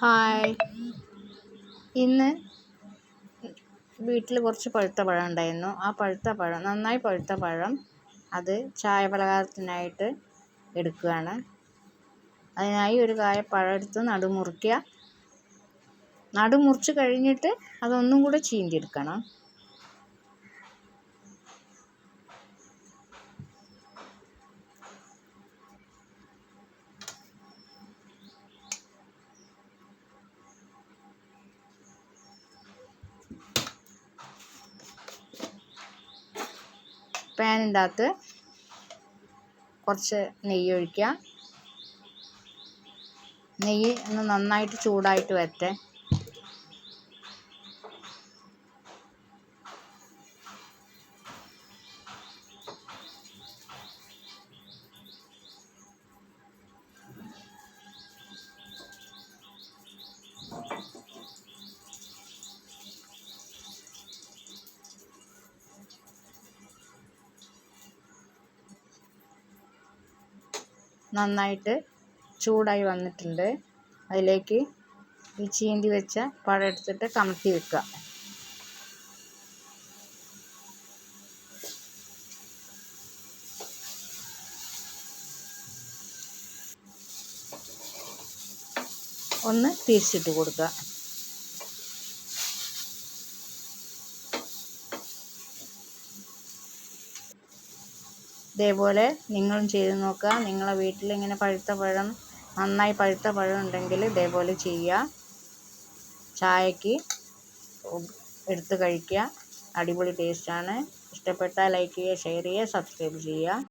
Hi. ഇന്ന് വീട്ടിൽ കുറച്ച് പഴുത്ത പഴം ഉണ്ടായിരുന്നു. ആ നന്നായി പഴുത്ത പഴം അത് ചായ പലഹാരത്തിനായിട്ട് എടുക്കുകയാണ്. അതിനായി ഒരു പഴം എടുത്ത് നടുമുറിച്ച് കഴിഞ്ഞിട്ട് അതൊന്നും കൂടെ ചീന്തിയെടുക്കണം. പാനിൻ്റെ അകത്ത് കുറച്ച് നെയ്യ് ഒഴിക്കുക. നെയ്യ് ഒന്ന് നന്നായിട്ട് ചൂടായിട്ട് വരട്ടെ. നന്നായിട്ട് ചൂടായി വന്നിട്ടുണ്ട്. അതിലേക്ക് ഈ ചീന്തി വെച്ച പഴം എടുത്തിട്ട് കമഴ്ത്തി വെക്കുക. ഒന്ന് തിരിച്ചിട്ട് കൊടുക്കുക. ഇതേപോലെ നിങ്ങളും ചെയ്ത് നോക്കുക. നിങ്ങളെ വീട്ടിൽ ഇങ്ങനെ നന്നായി പഴുത്ത പഴം ഉണ്ടെങ്കിൽ ഇതേപോലെ ചെയ്യുക. ചായക്ക് എടുത്ത് കഴിക്കുക. അടിപൊളി ടേസ്റ്റാണ്. ഇഷ്ടപ്പെട്ടാൽ ലൈക്ക് ചെയ്യുക, ഷെയർ ചെയ്യുക, സബ്സ്ക്രൈബ് ചെയ്യുക.